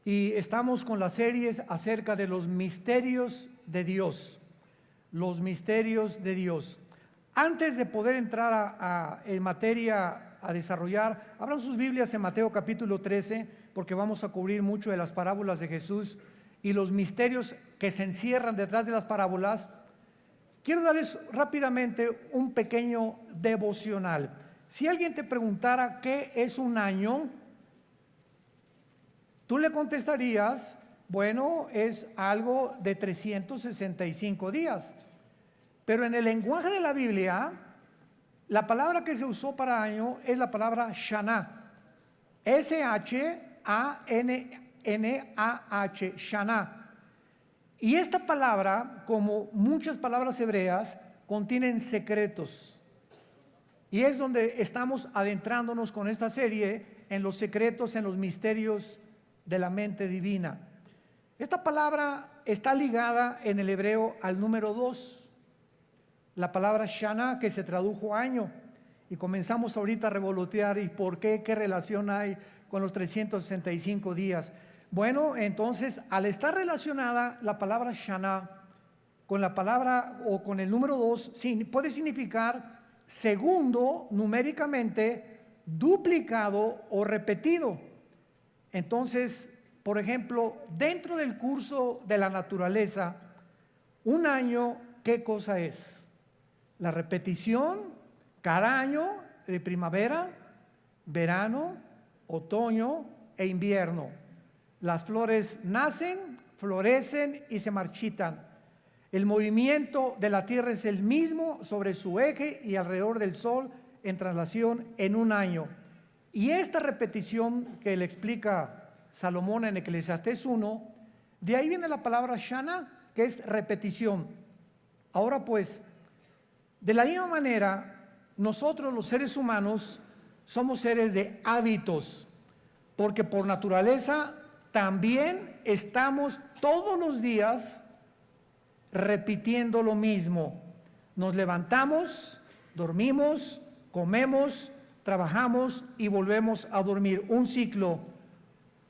y estamos con las series acerca de los misterios de Dios. Los misterios de Dios. Antes de poder entrar en materia a desarrollar, abran sus Biblias en Mateo capítulo 13, porque vamos a cubrir mucho de las parábolas de Jesús y los misterios que se encierran detrás de las parábolas. Quiero darles rápidamente un pequeño devocional. Si alguien te preguntara qué es un año, tú le contestarías, bueno, es algo de 365 días. Pero en el lenguaje de la Biblia, la palabra que se usó para año es la palabra Shana. S-H-A-N-N-A-H, Shana. Y esta palabra, como muchas palabras hebreas, contienen secretos. Y es donde estamos adentrándonos con esta serie en los secretos, en los misterios de la mente divina. Esta palabra está ligada en el hebreo al número 2, la palabra Shana, que se tradujo año. Y comenzamos ahorita a revolotear y por qué relación hay con los 365 días. Bueno, entonces, al estar relacionada la palabra Shana con la palabra o con el número 2, puede significar segundo numéricamente, duplicado o repetido. Entonces, por ejemplo, dentro del curso de la naturaleza, un año, ¿qué cosa es? La repetición cada año de primavera, verano, otoño e invierno. Las flores nacen, florecen y se marchitan. El movimiento de la tierra es el mismo sobre su eje y alrededor del sol en traslación en un año. Y esta repetición que le explica Salomón en Eclesiastés 1, de ahí viene la palabra Shana, que es repetición. Ahora pues, de la misma manera, nosotros los seres humanos somos seres de hábitos, porque por naturaleza también estamos todos los días repitiendo lo mismo. Nos levantamos, dormimos, comemos, trabajamos y volvemos a dormir. Un ciclo.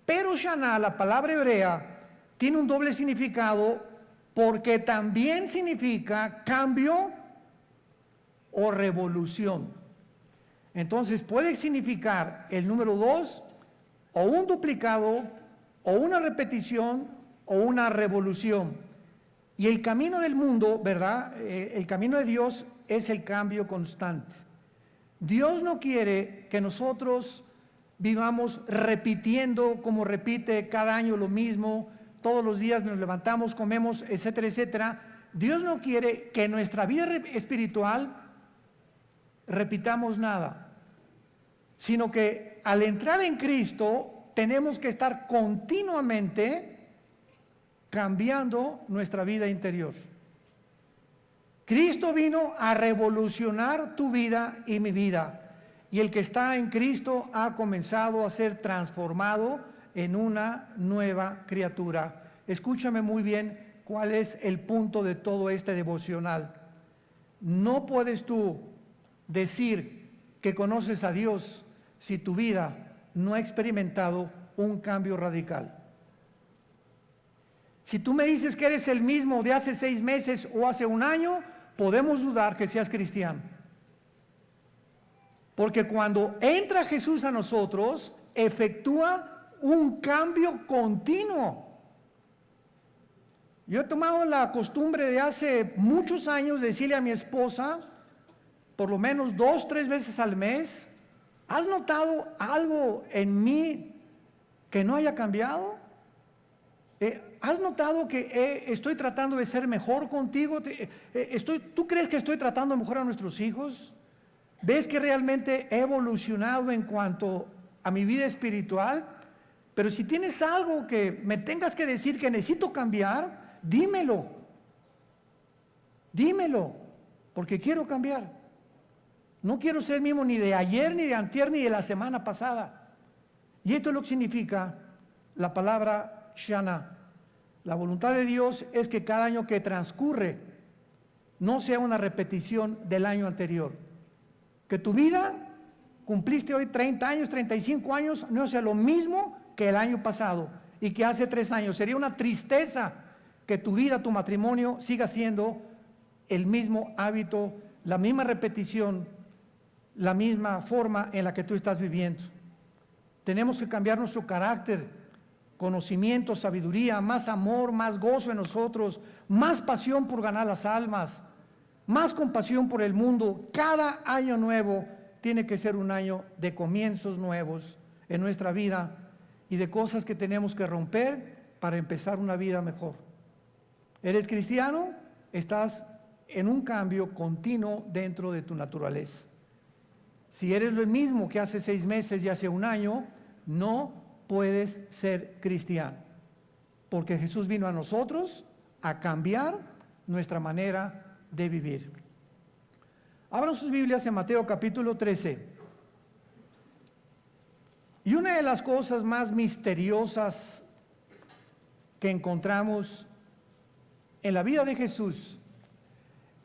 Pero Shana, la palabra hebrea, tiene un doble significado porque también significa cambio o revolución. Entonces puede significar el número 2 o un duplicado o una repetición o una revolución. Y el camino del mundo, ¿verdad? El camino de Dios es el cambio constante. Dios no quiere que nosotros vivamos repitiendo como repite cada año lo mismo, todos los días nos levantamos, comemos, etcétera, etcétera. Dios no quiere que en nuestra vida espiritual repitamos nada, sino que al entrar en Cristo tenemos que estar continuamente cambiando nuestra vida interior. Cristo vino a revolucionar tu vida y mi vida, y el que está en Cristo ha comenzado a ser transformado en una nueva criatura. Escúchame muy bien cuál es el punto de todo este devocional. No puedes tú decir que conoces a Dios si tu vida no ha experimentado un cambio radical. Si tú me dices que eres el mismo de hace 6 meses o hace un año, podemos dudar que seas cristiano. Porque cuando entra Jesús a nosotros, efectúa un cambio continuo. Yo he tomado la costumbre de hace muchos años de decirle a mi esposa, por lo menos 2, 3 veces al mes, ¿has notado algo en mí que no haya cambiado? ¿Has notado que estoy tratando de ser mejor contigo? ¿Tú crees que estoy tratando mejor a nuestros hijos? ¿Ves que realmente he evolucionado en cuanto a mi vida espiritual? Pero si tienes algo que me tengas que decir que necesito cambiar, dímelo. Dímelo, porque quiero cambiar. No quiero ser el mismo ni de ayer, ni de antier, ni de la semana pasada. Y esto es lo que significa la palabra Shana. La voluntad de Dios es que cada año que transcurre no sea una repetición del año anterior. Que tu vida, cumpliste hoy 30 años, 35 años, no sea lo mismo que el año pasado. y que hace 3 años. Sería una tristeza que tu vida, tu matrimonio siga siendo el mismo hábito, la misma repetición, la misma forma en la que tú estás viviendo. Tenemos que cambiar nuestro carácter, conocimiento, sabiduría, más amor, más gozo en nosotros, más pasión por ganar las almas, más compasión por el mundo. Cada año nuevo tiene que ser un año de comienzos nuevos en nuestra vida y de cosas que tenemos que romper para empezar una vida mejor. ¿Eres cristiano? Estás en un cambio continuo dentro de tu naturaleza. Si eres lo mismo que hace 6 meses y hace un año, no puedes ser cristiano, porque Jesús vino a nosotros a cambiar nuestra manera de vivir. Abran sus Biblias en Mateo capítulo 13. Y una de las cosas más misteriosas que encontramos en la vida de Jesús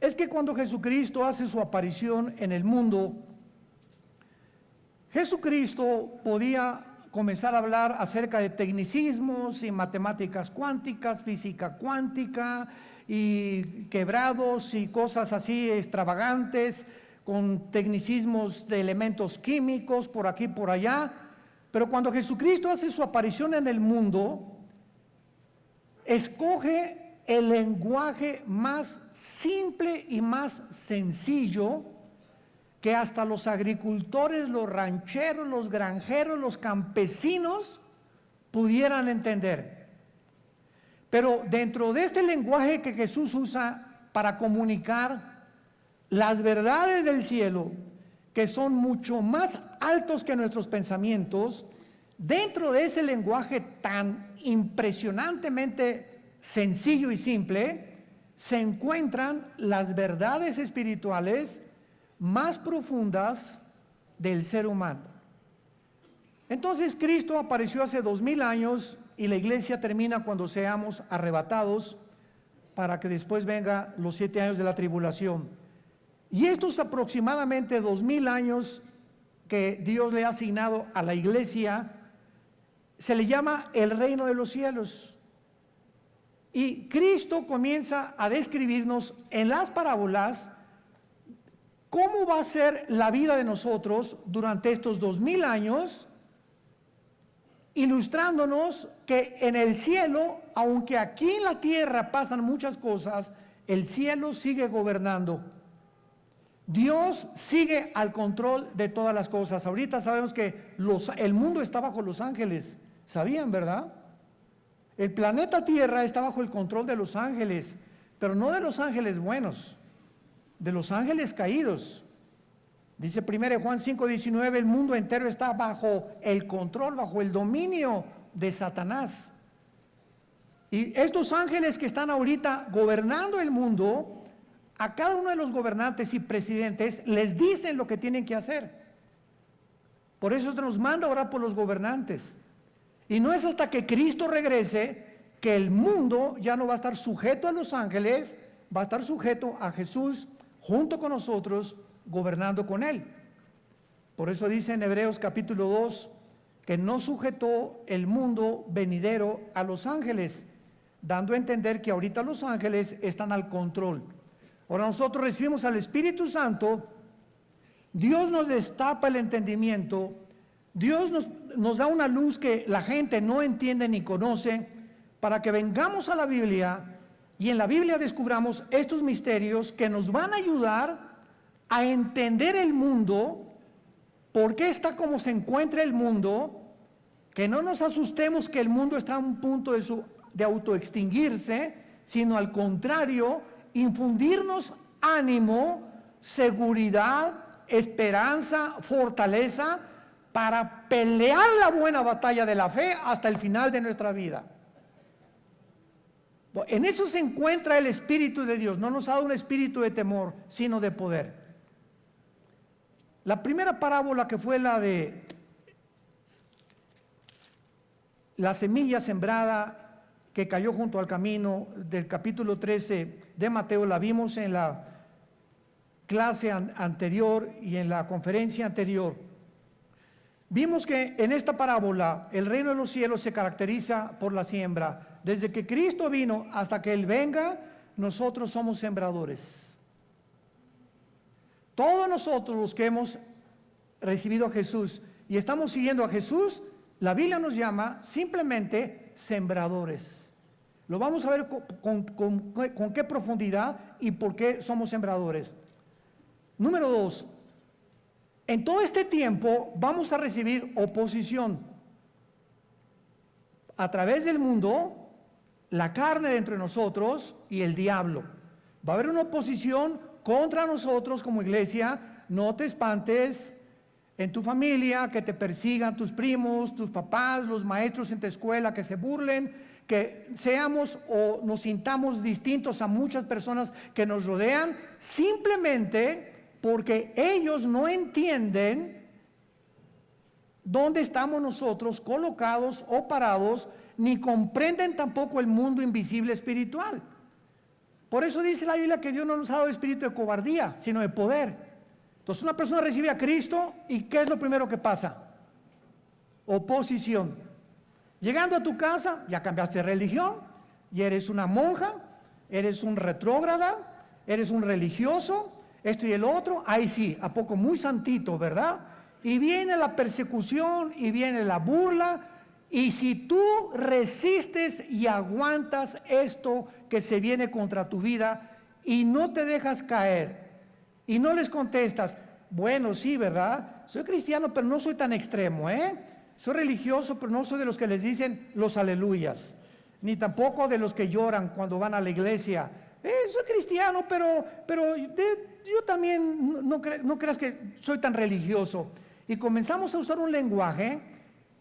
es que cuando Jesucristo hace su aparición en el mundo, Jesucristo podía comenzar a hablar acerca de tecnicismos y matemáticas cuánticas, física cuántica y quebrados y cosas así extravagantes, con tecnicismos de elementos químicos por aquí y por allá. Pero cuando Jesucristo hace su aparición en el mundo, escoge el lenguaje más simple y más sencillo que hasta los agricultores, los rancheros, los granjeros, los campesinos pudieran entender. Pero dentro de este lenguaje que Jesús usa para comunicar las verdades del cielo, que son mucho más altos que nuestros pensamientos, dentro de ese lenguaje tan impresionantemente sencillo y simple, se encuentran las verdades espirituales más profundas del ser humano. Entonces Cristo apareció hace 2000 años y la iglesia termina cuando seamos arrebatados, para que después venga los 7 años de la tribulación. Y estos aproximadamente 2000 años que Dios le ha asignado a la iglesia se le llama el reino de los cielos. Y Cristo comienza a describirnos en las parábolas cómo va a ser la vida de nosotros durante estos 2000 años, ilustrándonos que en el cielo, aunque aquí en la tierra pasan muchas cosas, el cielo sigue gobernando. Dios sigue al control de todas las cosas. Ahorita sabemos que el mundo está bajo los ángeles. ¿Sabían, verdad? El planeta Tierra está bajo el control de los ángeles, pero no de los ángeles buenos, de los ángeles caídos. Dice 1 Juan 5:19, el mundo entero está bajo el control, bajo el dominio de Satanás. Y estos ángeles que están ahorita gobernando el mundo, a cada uno de los gobernantes y presidentes les dicen lo que tienen que hacer. Por eso se nos manda a orar por los gobernantes. Y no es hasta que Cristo regrese que el mundo ya no va a estar sujeto a los ángeles, va a estar sujeto a Jesús junto con nosotros, gobernando con Él. Por eso dice en Hebreos capítulo 2 que no sujetó el mundo venidero a los ángeles, dando a entender que ahorita los ángeles están al control. Ahora nosotros recibimos al Espíritu Santo, Dios nos destapa el entendimiento, Dios nos da una luz que la gente no entiende ni conoce, para que vengamos a la Biblia y en la Biblia descubramos estos misterios que nos van a ayudar a entender el mundo, por qué está como se encuentra el mundo, que no nos asustemos que el mundo está a un punto de autoextinguirse, sino al contrario, infundirnos ánimo, seguridad, esperanza, fortaleza, para pelear la buena batalla de la fe hasta el final de nuestra vida. En eso se encuentra el Espíritu de Dios. No nos ha dado un espíritu de temor, sino de poder. La primera parábola, que fue la de la semilla sembrada que cayó junto al camino, del capítulo 13 de Mateo, la vimos en la clase anterior y en la conferencia anterior. Vimos que en esta parábola el reino de los cielos se caracteriza por la siembra. Desde que Cristo vino hasta que Él venga, nosotros somos sembradores. Todos nosotros los que hemos recibido a Jesús y estamos siguiendo a Jesús, la Biblia nos llama simplemente sembradores. Lo vamos a ver con qué profundidad y por qué somos sembradores. Número 2. En todo este tiempo vamos a recibir oposición. A través del mundo, la carne dentro de nosotros y el diablo. Va a haber una oposición contra nosotros como iglesia. No te espantes en tu familia, que te persigan tus primos, tus papás, los maestros en tu escuela, que se burlen, que seamos o nos sintamos distintos a muchas personas que nos rodean, simplemente porque ellos no entienden dónde estamos nosotros colocados o parados, ni comprenden tampoco el mundo invisible espiritual. Por eso dice la Biblia que Dios no nos ha dado espíritu de cobardía, sino de poder. Entonces una persona recibe a Cristo y ¿qué es lo primero que pasa? Oposición. Llegando a tu casa, ya cambiaste de religión, y eres una monja, eres un retrógrada, eres un religioso, esto y el otro, ahí sí, a poco muy santito, ¿verdad? Y viene la persecución y viene la burla, y si tú resistes y aguantas esto que se viene contra tu vida y no te dejas caer y no les contestas, bueno, sí, ¿verdad? Soy cristiano, pero no soy tan extremo, Soy religioso, pero no soy de los que les dicen los aleluyas, ni tampoco de los que lloran cuando van a la iglesia. Soy cristiano, pero yo también no creas que soy tan religioso. Y comenzamos a usar un lenguaje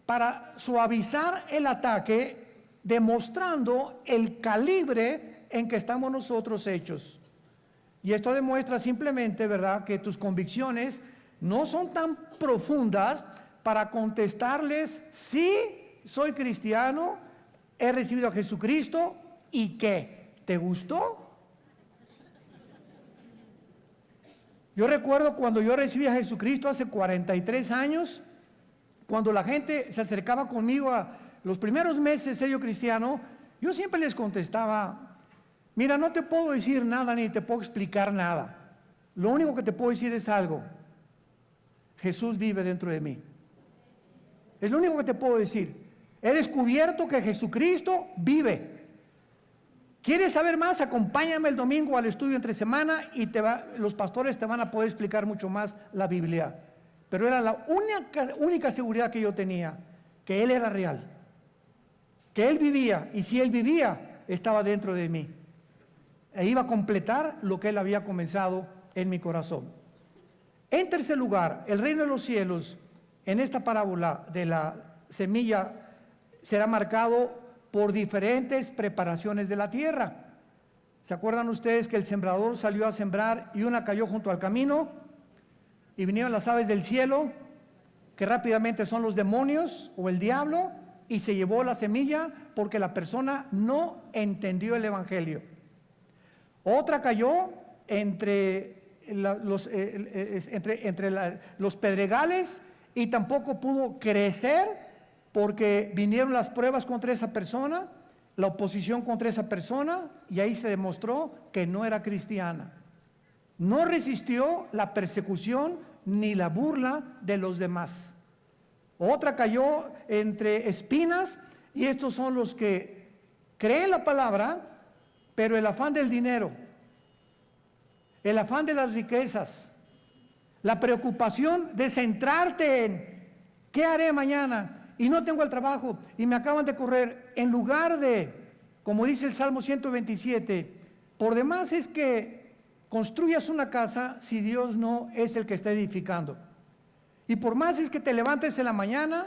para suavizar el ataque, demostrando el calibre en que estamos nosotros hechos. Y esto demuestra simplemente, ¿verdad?, que tus convicciones no son tan profundas para contestarles: sí, soy cristiano, he recibido a Jesucristo, ¿y qué? ¿Te gustó? Yo recuerdo cuando yo recibí a Jesucristo hace 43 años, cuando la gente se acercaba conmigo a los primeros meses de ser yo cristiano, yo siempre les contestaba: mira, no te puedo decir nada ni te puedo explicar nada. Lo único que te puedo decir es algo: Jesús vive dentro de mí. Es lo único que te puedo decir. He descubierto que Jesucristo vive. ¿Quieres saber más? Acompáñame el domingo al estudio entre semana y los pastores te van a poder explicar mucho más la Biblia. Pero era la única seguridad que yo tenía, que Él era real, que Él vivía, y si Él vivía, estaba dentro de mí e iba a completar lo que Él había comenzado en mi corazón. En tercer lugar, el reino de los cielos, en esta parábola de la semilla, será marcado por diferentes preparaciones de la tierra. ¿Se acuerdan ustedes que el sembrador salió a sembrar y una cayó junto al camino y vinieron las aves del cielo, que rápidamente son los demonios o el diablo, y se llevó la semilla porque la persona no entendió el evangelio? Otra cayó entre los pedregales y tampoco pudo crecer porque vinieron las pruebas contra esa persona, la oposición contra esa persona, y ahí se demostró que no era cristiana. No resistió la persecución ni la burla de los demás. Otra cayó entre espinas, y estos son los que creen la palabra, pero el afán del dinero, el afán de las riquezas, la preocupación de centrarte en ¿qué haré mañana? Y no tengo el trabajo y me acaban de correr, en lugar de, como dice el Salmo 127, por demás es que construyas una casa si Dios no es el que está edificando. Y por más es que te levantes en la mañana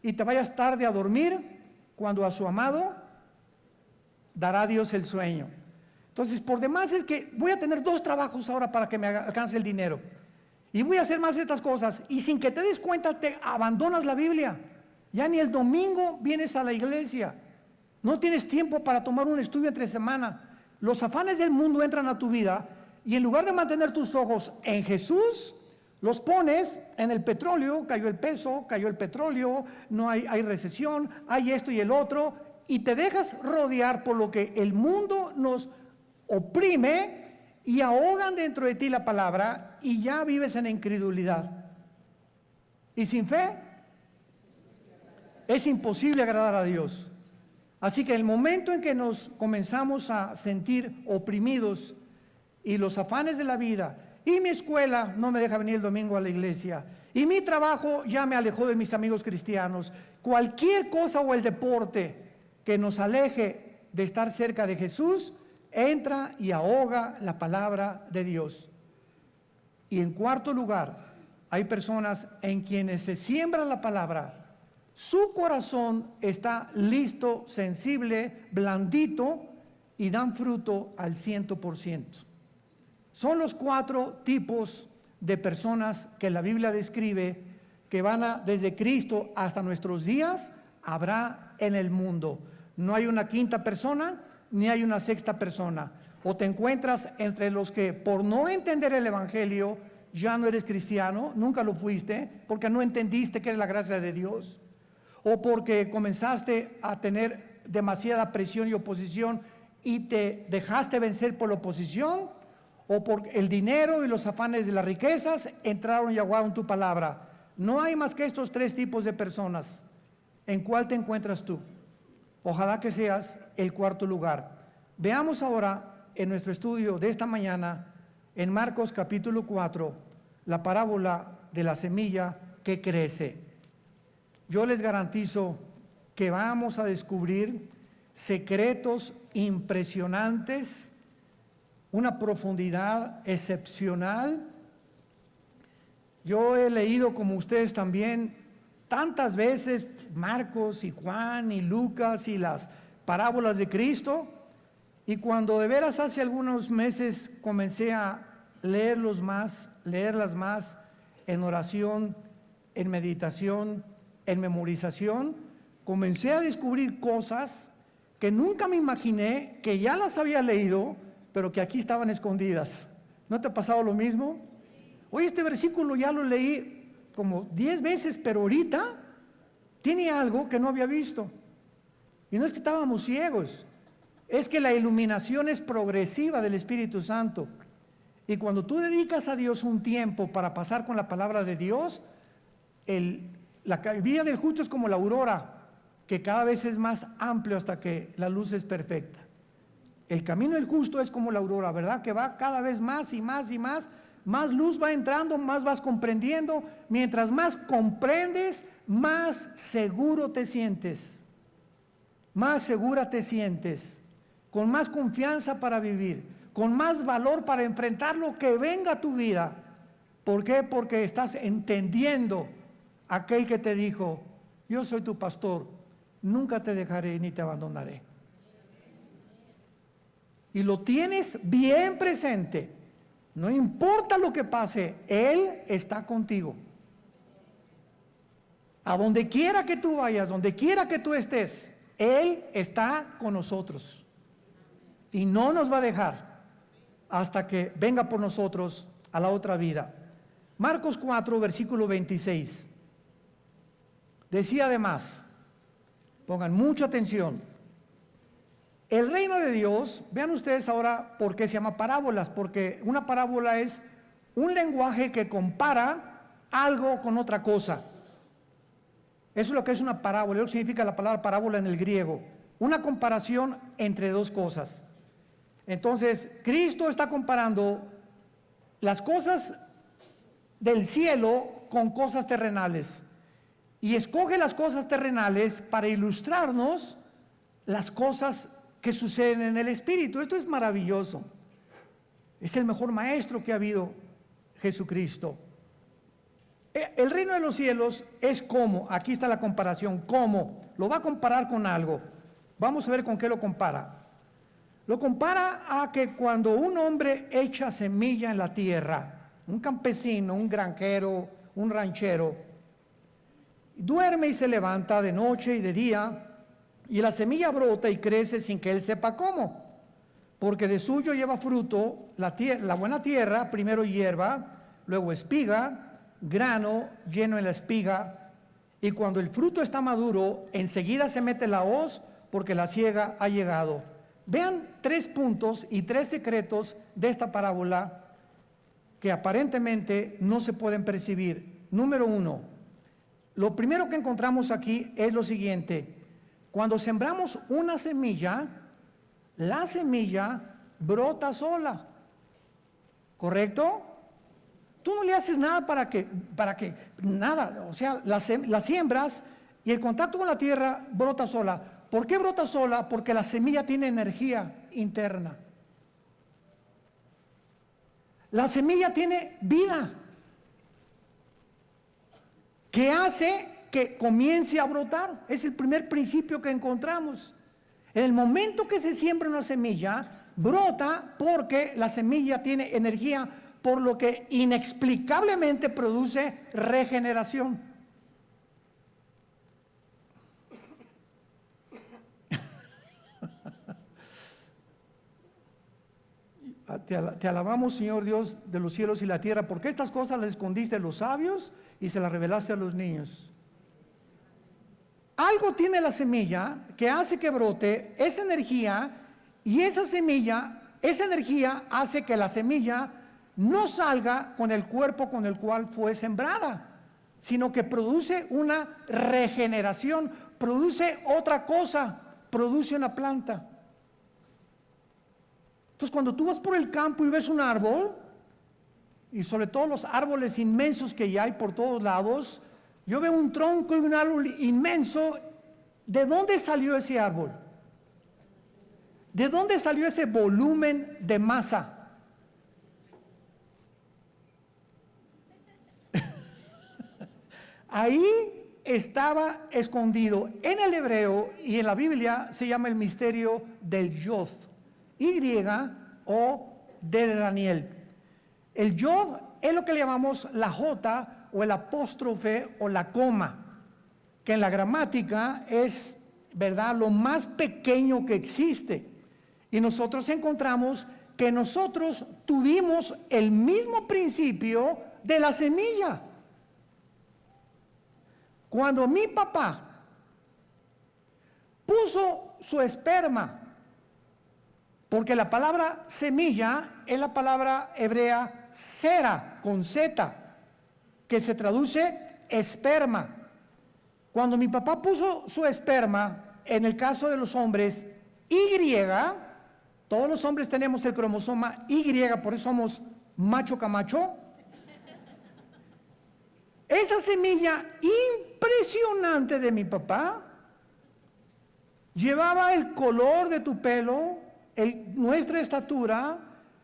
y te vayas tarde a dormir, cuando a su amado dará Dios el sueño. Entonces, por demás es que voy a tener 2 trabajos ahora para que me alcance el dinero. Y voy a hacer más de estas cosas. Y sin que te des cuenta, te abandonas la Biblia. Ya ni el domingo vienes a la iglesia. No tienes tiempo para tomar un estudio entre semana. Los afanes del mundo entran a tu vida y en lugar de mantener tus ojos en Jesús, Los pones en el petróleo, cayó el peso, cayó el petróleo, no hay recesión, hay esto y el otro, y te dejas rodear por lo que el mundo nos oprime y ahogan dentro de ti la palabra y ya vives en incredulidad. Y sin fe es imposible agradar a Dios. Así que el momento en que nos comenzamos a sentir oprimidos y los afanes de la vida, y mi escuela no me deja venir el domingo a la iglesia, y mi trabajo ya me alejó de mis amigos cristianos, cualquier cosa o el deporte que nos aleje de estar cerca de Jesús, entra y ahoga la palabra de Dios. Y en cuarto lugar, hay personas en quienes se siembra la palabra, su corazón está listo, sensible, blandito y dan fruto al 100%. Son los 4 tipos de personas que la Biblia describe que van desde Cristo hasta nuestros días, habrá en el mundo. No hay una quinta persona, ni hay una sexta persona. O te encuentras entre los que por no entender el Evangelio ya no eres cristiano, nunca lo fuiste, porque no entendiste que es la gracia de Dios, o porque comenzaste a tener demasiada presión y oposición y te dejaste vencer por la oposición, o por el dinero y los afanes de las riquezas entraron y aguaron tu palabra. No hay más que estos 3 tipos de personas. ¿En cuál te encuentras tú? Ojalá que seas el cuarto lugar. Veamos ahora en nuestro estudio de esta mañana, en Marcos capítulo 4, la parábola de la semilla que crece. Yo les garantizo que vamos a descubrir secretos impresionantes, una profundidad excepcional. Yo he leído, como ustedes también, tantas veces Marcos y Juan y Lucas y las parábolas de Cristo, y cuando de veras hace algunos meses comencé a leerlas más en oración, en meditación, en memorización, comencé a descubrir cosas que nunca me imaginé que ya las había leído, pero que aquí estaban escondidas. ¿No te ha pasado lo mismo? Hoy este versículo ya lo leí como 10 veces, pero ahorita tiene algo que no había visto. Y no es que estábamos ciegos, es que la iluminación es progresiva del Espíritu Santo. Y cuando tú dedicas a Dios un tiempo para pasar con la palabra de Dios, la vida del justo es como la aurora, que cada vez es más amplio hasta que la luz es perfecta. El camino del justo es como la aurora, ¿verdad? Que va cada vez más y más y más luz va entrando, más vas comprendiendo. Mientras más comprendes, más seguro te sientes, más segura te sientes, con más confianza para vivir, con más valor para enfrentar lo que venga a tu vida. ¿Por qué? Porque estás entendiendo aquel que te dijo: yo soy tu pastor, nunca te dejaré ni te abandonaré. Y lo tienes bien presente. No importa lo que pase, Él está contigo. A donde quiera que tú vayas, donde quiera que tú estés, Él está con nosotros. Y no nos va a dejar hasta que venga por nosotros a la otra vida. Marcos 4, versículo 26. Decía además, pongan mucha atención, el reino de Dios, vean ustedes ahora por qué se llama parábolas, porque una parábola es un lenguaje que compara algo con otra cosa. Eso es lo que es una parábola, lo que significa la palabra parábola en el griego, una comparación entre 2 cosas. Entonces, Cristo está comparando las cosas del cielo con cosas terrenales, y escoge las cosas terrenales para ilustrarnos las cosas que suceden en el Espíritu. Esto es maravilloso. Es el mejor maestro que ha habido Jesucristo. El reino de los cielos es como, aquí está la comparación, cómo, lo va a comparar con algo. Vamos a ver con qué lo compara. Lo compara a que cuando un hombre echa semilla en la tierra, un campesino, un granjero, un ranchero, duerme y se levanta de noche y de día, y la semilla brota y crece sin que él sepa cómo, porque de suyo lleva fruto la buena tierra, primero hierba, luego espiga, grano lleno en la espiga, y cuando el fruto está maduro, enseguida se mete la hoz, porque la siega ha llegado. Vean 3 puntos y 3 secretos de esta parábola que aparentemente no se pueden percibir. Número 1, lo primero que encontramos aquí es lo siguiente: cuando sembramos una semilla, la semilla brota sola, ¿correcto? Tú no le haces nada para que nada, o sea, la siembras y el contacto con la tierra brota sola. ¿Por qué brota sola? Porque la semilla tiene energía interna. La semilla tiene vida, que hace que comience a brotar. Es el primer principio que encontramos. En el momento que se siembra una semilla, brota porque la semilla tiene energía, por lo que inexplicablemente produce regeneración. Te alabamos, Señor Dios de los cielos y la tierra, porque estas cosas las escondiste a los sabios y se las revelaste a los niños. Algo tiene la semilla que hace que brote esa energía, y esa energía hace que la semilla no salga con el cuerpo con el cual fue sembrada, sino que produce una regeneración, produce otra cosa, produce una planta. Entonces, cuando tú vas por el campo y ves un árbol, y sobre todo los árboles inmensos que ya hay por todos lados, yo veo un tronco y un árbol inmenso. ¿De dónde salió ese árbol? ¿De dónde salió ese volumen de masa? Ahí estaba escondido en el hebreo, y en la Biblia se llama el misterio del Yod, Y-O de Daniel. El Yod es lo que le llamamos la J o el apóstrofe o la coma, que en la gramática es, ¿verdad?, lo más pequeño que existe. Y nosotros encontramos que nosotros tuvimos el mismo principio de la semilla. Cuando mi papá puso su esperma, porque la palabra semilla es la palabra hebrea sera, con Z, que se traduce esperma. Cuando mi papá puso su esperma, en el caso de los hombres, Y, todos los hombres tenemos el cromosoma Y, por eso somos macho camacho. Esa semilla impresionante de mi papá llevaba el color de tu pelo, nuestra estatura,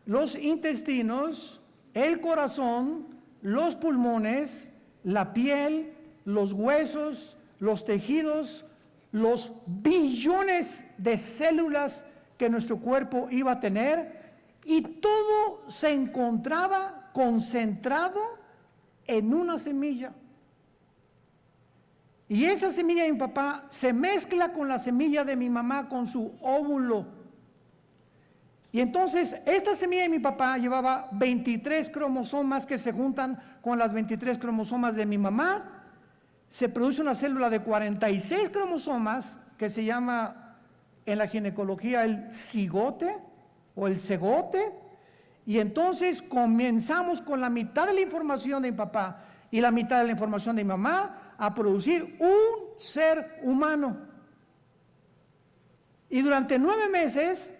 los intestinos, el corazón, los pulmones, la piel, los huesos, los tejidos, los billones de células que nuestro cuerpo iba a tener, y todo se encontraba concentrado en una semilla. Y esa semilla de mi papá se mezcla con la semilla de mi mamá, con su óvulo. Y entonces esta semilla de mi papá llevaba 23 cromosomas que se juntan con las 23 cromosomas de mi mamá. Se produce una célula de 46 cromosomas que se llama en la ginecología el cigote o el cegote. Y entonces comenzamos con la mitad de la información de mi papá y la mitad de la información de mi mamá a producir un ser humano. Y durante 9 meses,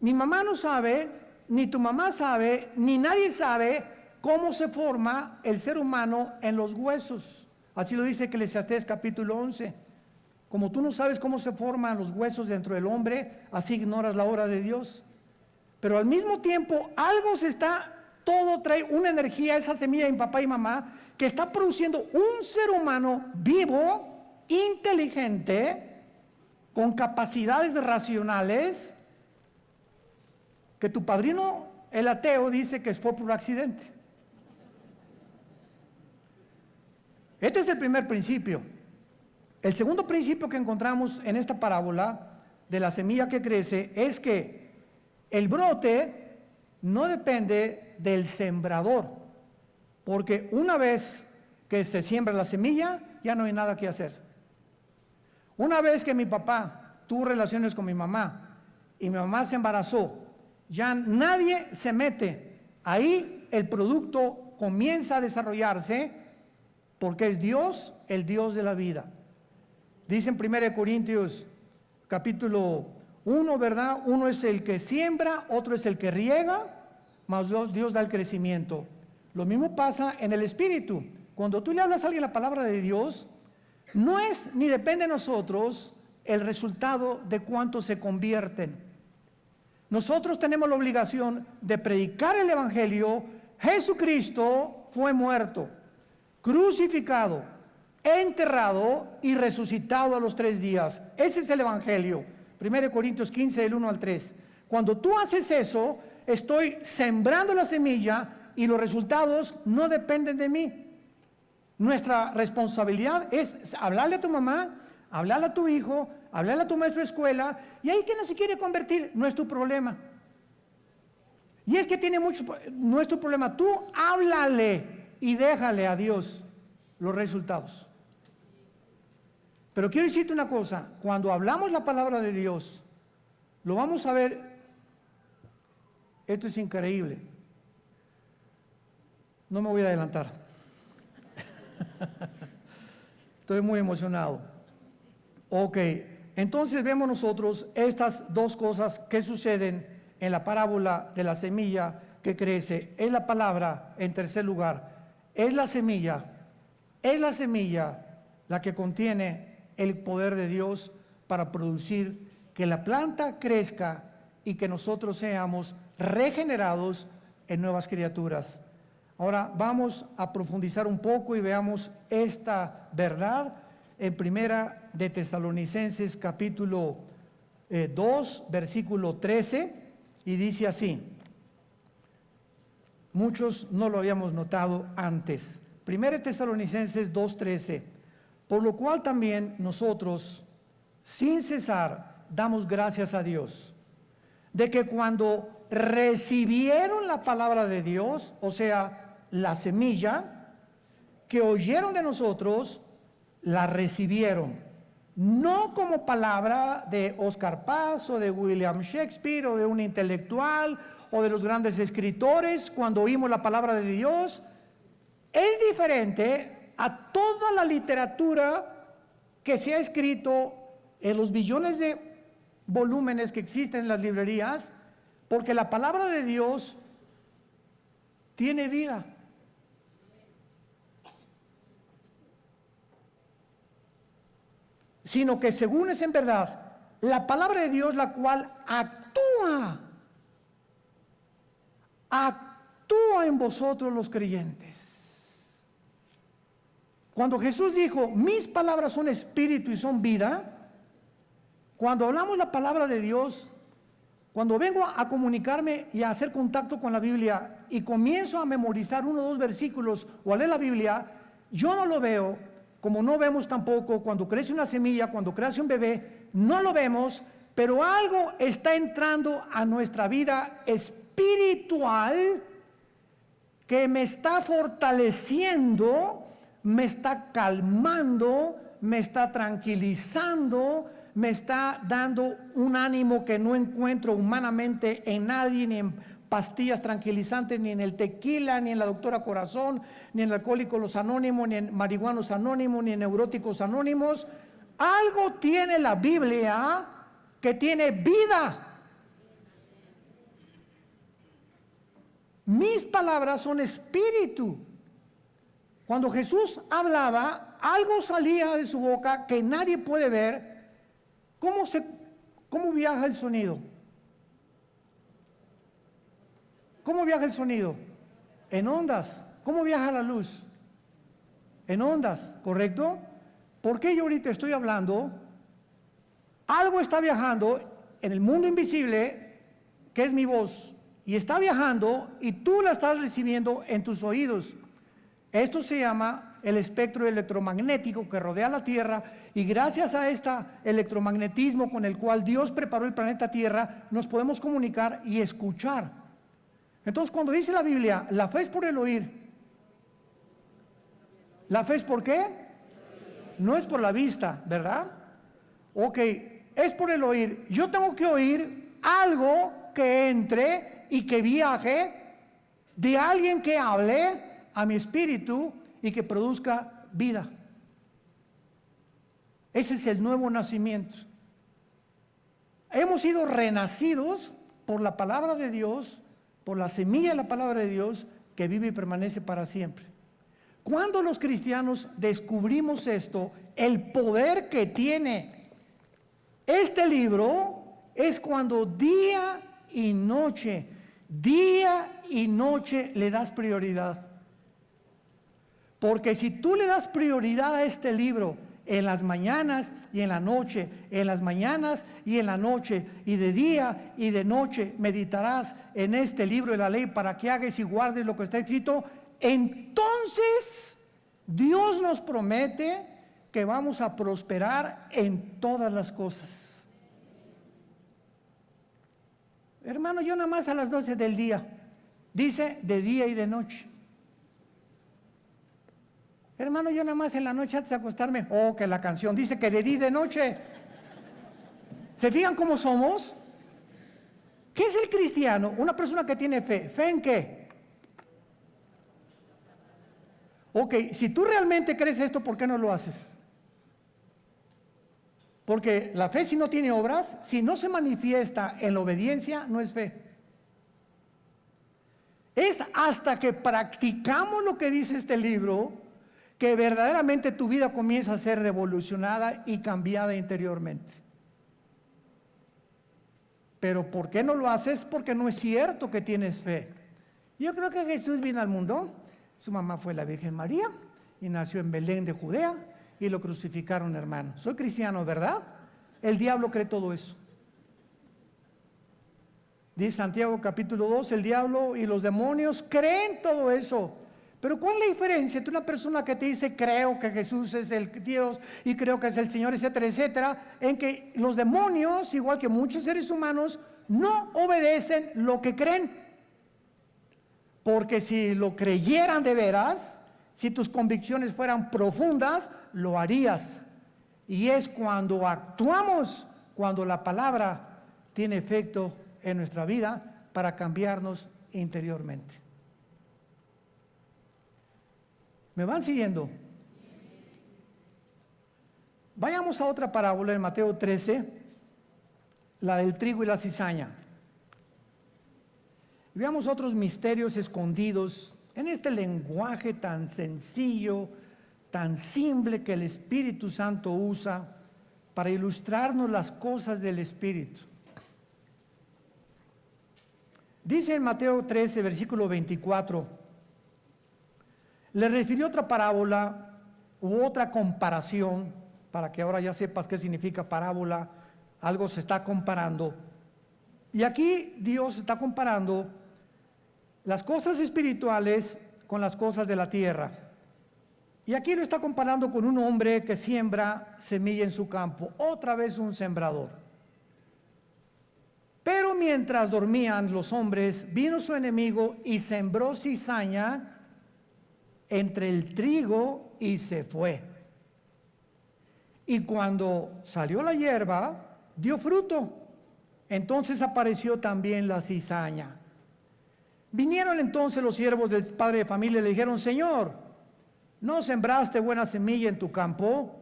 mi mamá no sabe, ni tu mamá sabe, ni nadie sabe cómo se forma el ser humano en los huesos. Así lo dice Eclesiastés capítulo 11. Como tú no sabes cómo se forman los huesos dentro del hombre, así ignoras la obra de Dios. Pero al mismo tiempo, todo trae una energía, esa semilla de mi papá y mamá, que está produciendo un ser humano vivo, inteligente, con capacidades racionales, que tu padrino, el ateo, dice que fue por accidente. Este es el primer principio. El segundo principio que encontramos en esta parábola de la semilla que crece es que el brote no depende del sembrador, Porque una vez que se siembra la semilla, ya no hay nada que hacer. Una vez que mi papá tuvo relaciones con mi mamá y mi mamá se embarazó, ya nadie se mete. Ahí el producto comienza a desarrollarse porque es Dios, el Dios de la vida. Dice en 1 Corintios capítulo 1, ¿verdad? Uno es el que siembra, otro es el que riega, mas Dios da el crecimiento. Lo mismo pasa en el Espíritu. Cuando tú le hablas a alguien la palabra de Dios, no es ni depende de nosotros el resultado de cuántos se convierten. Nosotros tenemos la obligación de predicar el Evangelio. Jesucristo fue muerto, crucificado, enterrado y resucitado a los 3 días. Ese es el Evangelio. 1 Corintios 15, del 1 al 3. Cuando tú haces eso, estoy sembrando la semilla y los resultados no dependen de mí. Nuestra responsabilidad es hablarle a tu mamá, hablarle a tu hijo, hablarle a tu maestro de escuela, y ahí que no se quiere convertir, no es tu problema. Y es que tiene mucho, no es tu problema. Tú háblale y déjale a Dios los resultados. Pero quiero decirte una cosa, cuando hablamos la palabra de Dios, lo vamos a ver, esto es increíble. No me voy a adelantar. Estoy muy emocionado. Ok, entonces vemos nosotros estas dos cosas que suceden en la parábola de la semilla que crece. Es la palabra, en tercer lugar, es la semilla la que contiene el poder de Dios para producir que la planta crezca y que nosotros seamos regenerados en nuevas criaturas. Ahora vamos a profundizar un poco y veamos esta verdad en Primera de Tesalonicenses capítulo 2, versículo 13, y dice así. Muchos no lo habíamos notado antes. Primera de Tesalonicenses 2:13. Por lo cual también nosotros, sin cesar, damos gracias a Dios, de que cuando recibieron la palabra de Dios, o sea, la semilla que oyeron de nosotros, la recibieron, no como palabra de Oscar Paz o de William Shakespeare o de un intelectual o de los grandes escritores. Cuando oímos la palabra de Dios, es diferente a toda la literatura que se ha escrito en los billones de volúmenes que existen en las librerías, porque la palabra de Dios tiene vida. Sino que según es en verdad la palabra de Dios, la cual actúa en vosotros los creyentes. Cuando Jesús dijo, mis palabras son espíritu y son vida, cuando hablamos la palabra de Dios, cuando vengo a comunicarme y a hacer contacto con la Biblia y comienzo a memorizar 1 o 2 versículos o a leer la Biblia, yo no lo veo como no vemos tampoco cuando crece una semilla, cuando crece un bebé, no lo vemos, pero algo está entrando a nuestra vida espiritual que me está fortaleciendo, me está calmando, me está tranquilizando, me está dando un ánimo que no encuentro humanamente en nadie, ni en pastillas tranquilizantes, ni en el tequila, ni en la doctora Corazón, ni en Alcohólicos Anónimos, ni en Marihuanos Anónimos, ni en Neuróticos Anónimos. Algo tiene la Biblia que tiene vida. Mis palabras son espíritu. Cuando Jesús hablaba, algo salía de su boca que nadie puede ver. ¿Cómo viaja el sonido? ¿Cómo viaja el sonido? En ondas. ¿Cómo viaja la luz? En ondas, ¿correcto? ¿Por qué yo ahorita estoy hablando? Algo está viajando en el mundo invisible, que es mi voz, y está viajando y tú la estás recibiendo en tus oídos. Esto se llama el espectro electromagnético que rodea la Tierra, y gracias a este electromagnetismo con el cual Dios preparó el planeta Tierra, nos podemos comunicar y escuchar. Entonces, cuando dice la Biblia, la fe es por el oír, ¿La fe es por qué? No es por la vista, ¿verdad? Ok, es por el oír. Yo tengo que oír algo que entre y que viaje de alguien que hable a mi espíritu y que produzca vida. Ese es el nuevo nacimiento. Hemos sido renacidos por la palabra de Dios, por la semilla de la palabra de Dios que vive y permanece para siempre. Cuando los cristianos descubrimos esto, el poder que tiene este libro es cuando día y noche le das prioridad. Porque si tú le das prioridad a este libro en las mañanas y en la noche, en las mañanas y en la noche, y de día y de noche meditarás en este libro de la ley para que hagas y guardes lo que está escrito, entonces Dios nos promete que vamos a prosperar en todas las cosas. Hermano, yo nada más a las 12 del día, dice de día y de noche. Hermano, yo nada más en la noche antes de acostarme, que la canción dice que de día y de noche. ¿Se fijan cómo somos? ¿Qué es el cristiano? Una persona que tiene fe. ¿Fe en qué? Ok, si tú realmente crees esto, ¿por qué no lo haces? Porque la fe, si no tiene obras, si no se manifiesta en la obediencia, no es fe. Es hasta que practicamos lo que dice este libro que verdaderamente tu vida comienza a ser revolucionada y cambiada interiormente. Pero ¿por qué no lo haces? Porque no es cierto que tienes fe. Yo creo que Jesús vino al mundo, su mamá fue la Virgen María y nació en Belén de Judea y lo crucificaron, hermano. Soy cristiano, ¿verdad? El diablo cree todo eso. Dice Santiago capítulo 2, el diablo y los demonios creen todo eso. Pero ¿cuál es la diferencia entre una persona que te dice creo que Jesús es el Dios y creo que es el Señor, etcétera, etcétera, en que los demonios, igual que muchos seres humanos, no obedecen lo que creen? Porque si lo creyeran de veras, si tus convicciones fueran profundas, lo harías. Y es cuando actuamos, cuando la palabra tiene efecto en nuestra vida para cambiarnos interiormente. ¿Me van siguiendo? Vayamos a otra parábola en Mateo 13, la del trigo y la cizaña. Veamos otros misterios escondidos en este lenguaje tan sencillo, tan simple que el Espíritu Santo usa para ilustrarnos las cosas del Espíritu. Dice en Mateo 13, versículo 24, le refirió otra parábola u otra comparación, para que ahora ya sepas qué significa parábola, algo se está comparando. Y aquí Dios está comparando las cosas espirituales con las cosas de la tierra. Y aquí lo está comparando con un hombre que siembra semilla en su campo, otra vez un sembrador. Pero mientras dormían los hombres, vino su enemigo y sembró cizaña entre el trigo y se fue. Y cuando salió la hierba, dio fruto. Entonces apareció también la cizaña. Vinieron entonces los siervos del padre de familia y le dijeron: Señor, ¿no sembraste buena semilla en tu campo?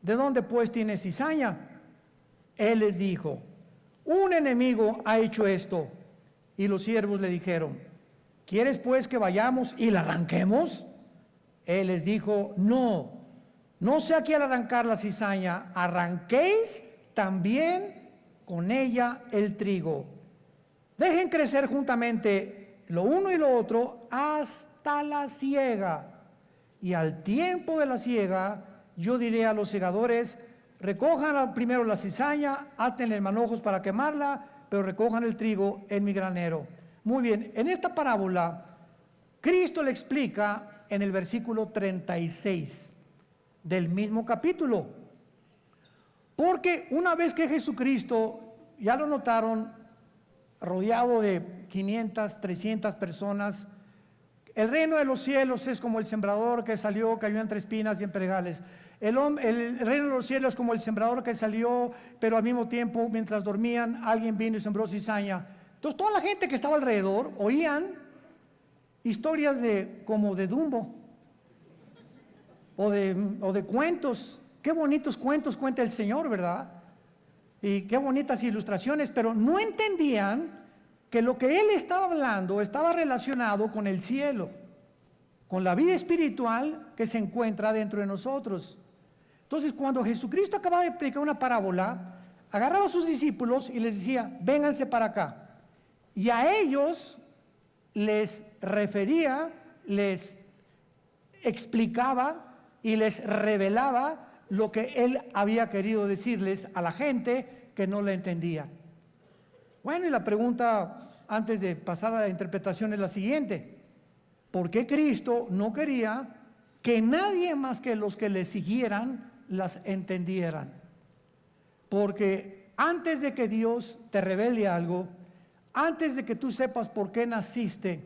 ¿De dónde pues tienes cizaña? Él les dijo: un enemigo ha hecho esto. Y los siervos le dijeron: ¿quieres pues que vayamos y la arranquemos? Él les dijo: no sea que al arrancar la cizaña arranquéis también con ella el trigo. Dejen crecer juntamente lo uno y lo otro hasta la siega. Y al tiempo de la siega, yo diré a los segadores: recojan primero la cizaña, átenle manojos para quemarla, pero recojan el trigo en mi granero. Muy bien, en esta parábola, Cristo le explica en el versículo 36 del mismo capítulo. Porque una vez que Jesucristo, ya lo notaron, rodeado de 500, 300 personas, El reino de los cielos es como el sembrador que salió, cayó entre espinas y en pedregales. El reino de los cielos es como el sembrador que salió, pero al mismo tiempo, mientras dormían, alguien vino y sembró cizaña. Entonces, toda la gente que estaba alrededor oían historias como de Dumbo o de cuentos. Qué bonitos cuentos cuenta el Señor, ¿verdad? Y qué bonitas ilustraciones, pero no entendían que lo que Él estaba hablando estaba relacionado con el cielo, con la vida espiritual que se encuentra dentro de nosotros. Entonces, cuando Jesucristo acababa de explicar una parábola, agarraba a sus discípulos y les decía, vénganse para acá. Y a ellos les refería, les explicaba y les revelaba lo que Él había querido decirles a la gente que no le entendía. Bueno, y la pregunta antes de pasar a la interpretación es la siguiente: ¿por qué Cristo no quería que nadie más que los que le siguieran las entendieran? Porque antes de que Dios te revele algo, antes de que tú sepas por qué naciste,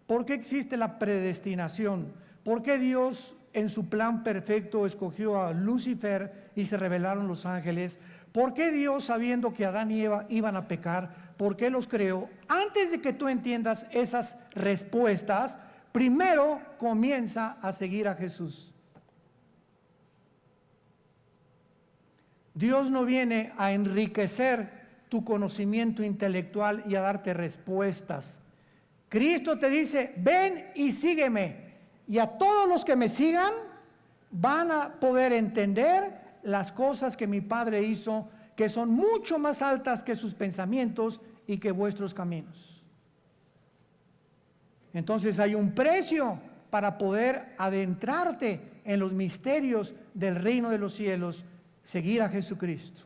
por qué existe la predestinación, por qué Dios en su plan perfecto escogió a Lucifer y se revelaron los ángeles, por qué Dios, sabiendo que Adán y Eva iban a pecar, por qué los creó, antes de que tú entiendas esas respuestas, primero comienza a seguir a Jesús. Dios no viene a enriquecer tu conocimiento intelectual y a darte respuestas. Cristo te dice, ven y sígueme. Y a todos los que me sigan van a poder entender las cosas que mi Padre hizo, que son mucho más altas que sus pensamientos y que vuestros caminos. Entonces hay un precio para poder adentrarte en los misterios del reino de los cielos, seguir a Jesucristo.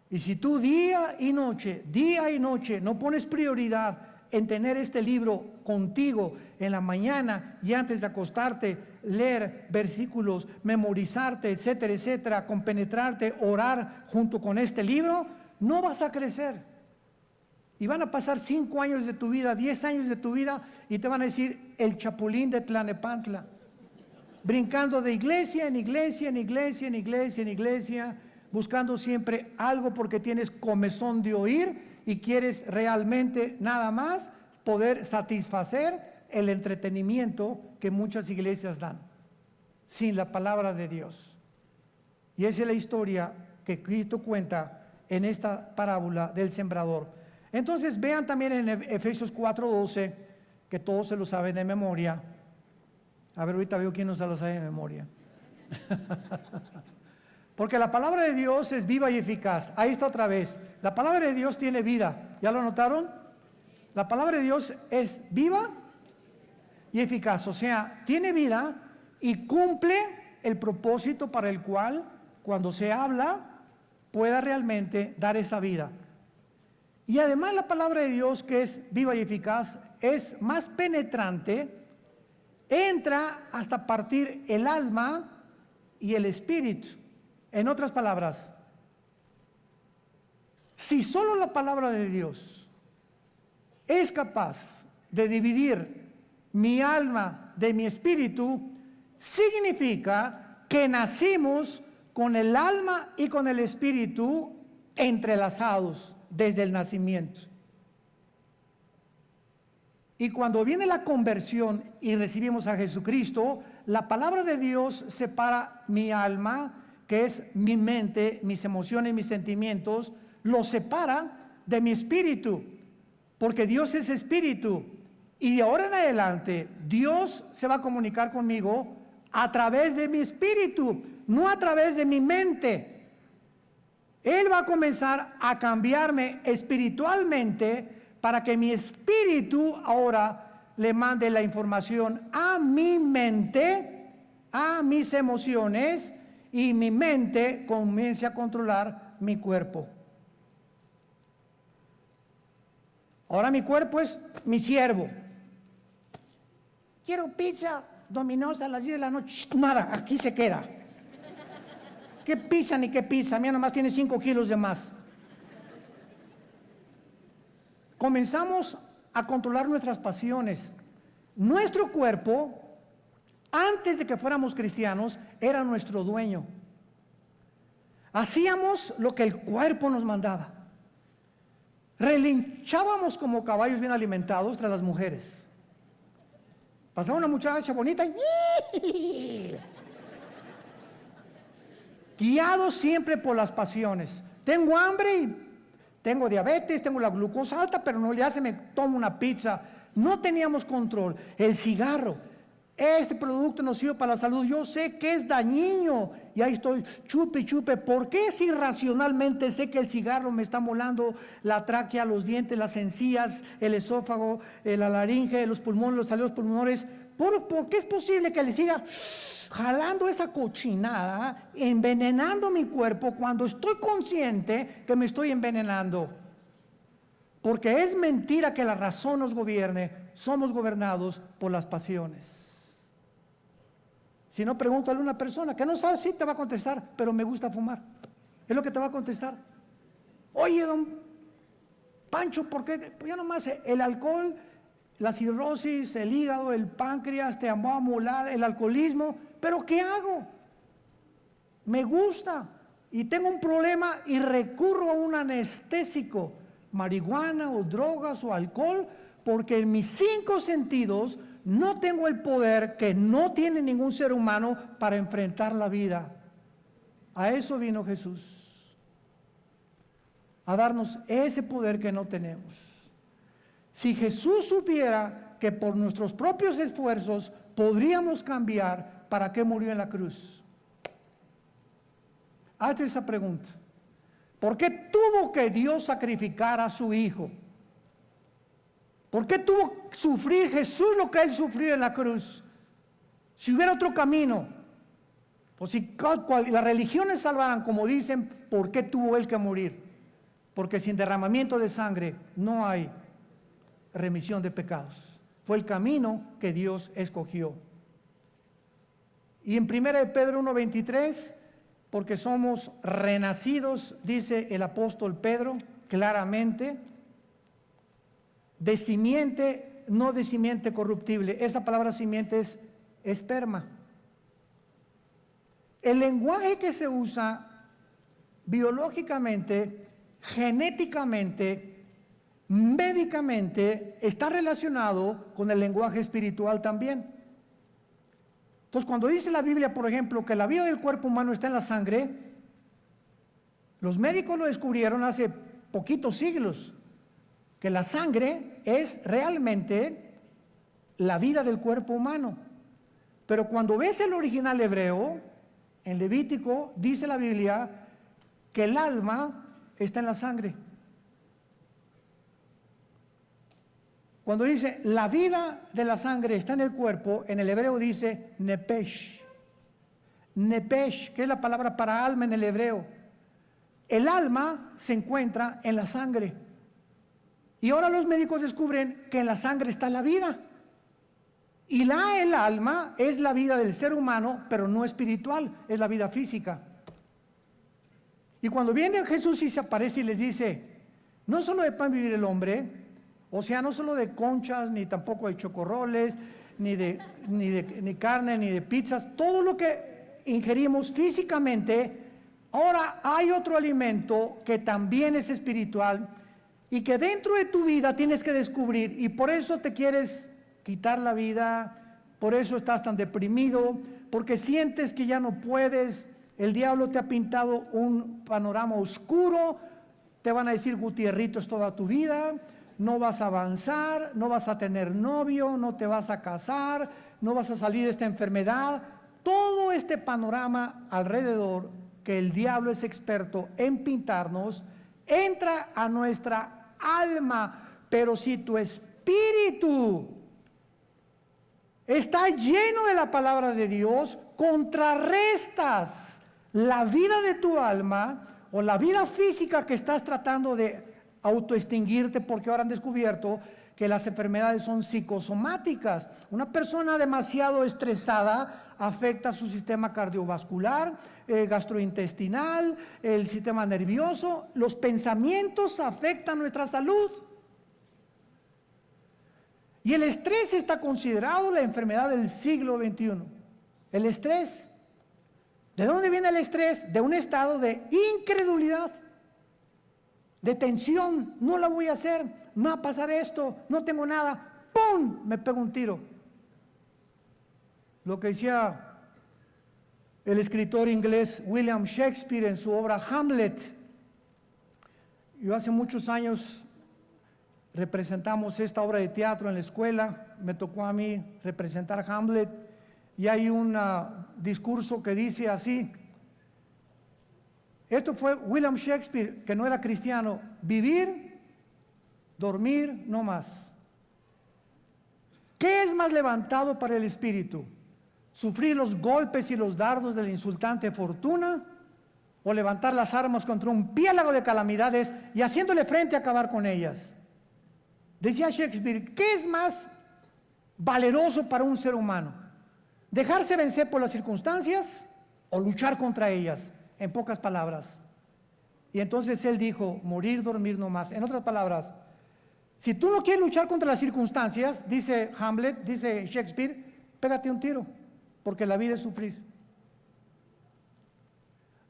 Y si tú día y noche no pones prioridad en tener este libro contigo en la mañana y antes de acostarte, leer versículos, memorizarte, etcétera, etcétera, compenetrarte, orar junto con este libro, no vas a crecer. Y van a pasar 5 años de tu vida, 10 años de tu vida, y te van a decir el chapulín de Tlalnepantla, brincando de iglesia en iglesia, en iglesia, en iglesia, en iglesia, buscando siempre algo porque tienes comezón de oír y quieres realmente nada más poder satisfacer el entretenimiento que muchas iglesias dan, sin la palabra de Dios. Y esa es la historia que Cristo cuenta en esta parábola del sembrador. Entonces vean también en Efesios 4:12, que todos se lo saben de memoria. A ver, ahorita veo quién no se lo sabe de memoria. Porque la palabra de Dios es viva y eficaz. Ahí está otra vez. La palabra de Dios tiene vida. ¿Ya lo notaron? La palabra de Dios es viva y eficaz. O sea, tiene vida y cumple el propósito para el cual, cuando se habla, pueda realmente dar esa vida. Y además la palabra de Dios, que es viva y eficaz, es más penetrante, entra hasta partir el alma y el espíritu. En otras palabras, si solo la palabra de Dios es capaz de dividir mi alma de mi espíritu, significa que nacimos con el alma y con el espíritu entrelazados desde el nacimiento. Y cuando viene la conversión y recibimos a Jesucristo, la palabra de Dios separa mi alma, que es mi mente, mis emociones, mis sentimientos, lo separa de mi espíritu, porque Dios es espíritu. Y de ahora en adelante, Dios se va a comunicar conmigo a través de mi espíritu, no a través de mi mente. Él va a comenzar a cambiarme espiritualmente para que mi espíritu ahora le mande la información a mi mente, a mis emociones, y mi mente comience a controlar mi cuerpo. Ahora mi cuerpo es mi siervo. Quiero pizza Domino's a las 10 de la noche. Nada, aquí se queda. ¿Qué pizza ni qué pizza? Mira, nomás tiene 5 kilos de más. Comenzamos a controlar nuestras pasiones. Nuestro cuerpo, antes de que fuéramos cristianos, era nuestro dueño. Hacíamos lo que el cuerpo nos mandaba. Relinchábamos como caballos bien alimentados tras las mujeres. Pasaba una muchacha bonita y guiados siempre por las pasiones. Tengo hambre y tengo diabetes, tengo la glucosa alta, pero no le hace, me tomo una pizza. No teníamos control. El cigarro, este producto nocivo para la salud, yo sé que es dañino y ahí estoy chupe y chupe. ¿Por qué si racionalmente sé que el cigarro me está molando la tráquea, los dientes, las encías, el esófago, la laringe, los pulmones, los salidos pulmonares? ¿Por qué es posible que le siga jalando esa cochinada, envenenando mi cuerpo cuando estoy consciente que me estoy envenenando? Porque es mentira que la razón nos gobierne, somos gobernados por las pasiones. Si no, pregúntale a una persona que no sabe, sí te va a contestar, pero me gusta fumar. Es lo que te va a contestar. Oye, don Pancho, ¿por qué? Pues ya nomás el alcohol, la cirrosis, el hígado, el páncreas, te va a molar, el alcoholismo. ¿Pero qué hago? Me gusta y tengo un problema y recurro a un anestésico, marihuana o drogas o alcohol, porque en mis 5 sentidos no tengo el poder que no tiene ningún ser humano para enfrentar la vida. A eso vino Jesús, a darnos ese poder que no tenemos. Si Jesús supiera que por nuestros propios esfuerzos podríamos cambiar, ¿para qué murió en la cruz? Hazte esa pregunta. ¿Por qué tuvo que Dios sacrificar a su Hijo? ¿Por qué tuvo que sufrir Jesús lo que Él sufrió en la cruz? Si hubiera otro camino, o si las religiones salvaran, como dicen, ¿por qué tuvo Él que morir? Porque sin derramamiento de sangre no hay remisión de pecados. Fue el camino que Dios escogió. Y en 1 Pedro 1:23, porque somos renacidos, dice el apóstol Pedro claramente, de simiente, no de simiente corruptible. Esa palabra simiente es esperma. El lenguaje que se usa biológicamente, genéticamente, médicamente, está relacionado con el lenguaje espiritual también. Entonces, cuando dice la Biblia, por ejemplo, que la vida del cuerpo humano está en la sangre, los médicos lo descubrieron hace poquitos siglos, que la sangre es realmente la vida del cuerpo humano. Pero cuando ves el original hebreo, en Levítico, dice la Biblia que el alma está en la sangre. Cuando dice la vida de la sangre está en el cuerpo, en el hebreo dice nepesh. Nepesh, que es la palabra para alma en el hebreo. El alma se encuentra en la sangre. Y ahora los médicos descubren que en la sangre está la vida. Y el alma es la vida del ser humano, pero no espiritual, es la vida física. Y cuando viene Jesús y se aparece y les dice, no solo de pan vivir el hombre, o sea, no solo de conchas, ni tampoco de chocorroles, ni carne, ni de pizzas, todo lo que ingerimos físicamente. Ahora hay otro alimento que también es espiritual y que dentro de tu vida tienes que descubrir, y por eso te quieres quitar la vida, por eso estás tan deprimido, porque sientes que ya no puedes. El diablo te ha pintado un panorama oscuro, te van a decir Gutierritos toda tu vida, no vas a avanzar, no vas a tener novio, no te vas a casar, no vas a salir de esta enfermedad. Todo este panorama alrededor, que el diablo es experto en pintarnos, entra a nuestra alma. Pero si tu espíritu está lleno de la palabra de Dios, contrarrestas la vida de tu alma o la vida física que estás tratando de autoextinguirte, porque ahora han descubierto que las enfermedades son psicosomáticas. Una persona demasiado estresada afecta su sistema cardiovascular, gastrointestinal, el sistema nervioso. Los pensamientos afectan nuestra salud. Y el estrés está considerado la enfermedad del siglo XXI. El estrés. ¿De dónde viene el estrés? De un estado de incredulidad, de tensión. No la voy a hacer, no va a pasar esto, no tengo nada. ¡Pum! Me pego un tiro. Lo que decía el escritor inglés William Shakespeare en su obra Hamlet. Yo hace muchos años representamos esta obra de teatro en la escuela. Me tocó a mí representar Hamlet. Y hay un discurso que dice así. Esto fue William Shakespeare, que no era cristiano. Vivir, dormir, no más. ¿Qué es más levantado para el espíritu? ¿Sufrir los golpes y los dardos de la insultante fortuna? ¿O levantar las armas contra un piélago de calamidades y haciéndole frente a acabar con ellas? Decía Shakespeare, ¿qué es más valeroso para un ser humano? ¿Dejarse vencer por las circunstancias o luchar contra ellas? En pocas palabras. Y entonces él dijo, morir, dormir no más. En otras palabras, si tú no quieres luchar contra las circunstancias, dice Hamlet, dice Shakespeare, pégate un tiro, porque la vida es sufrir.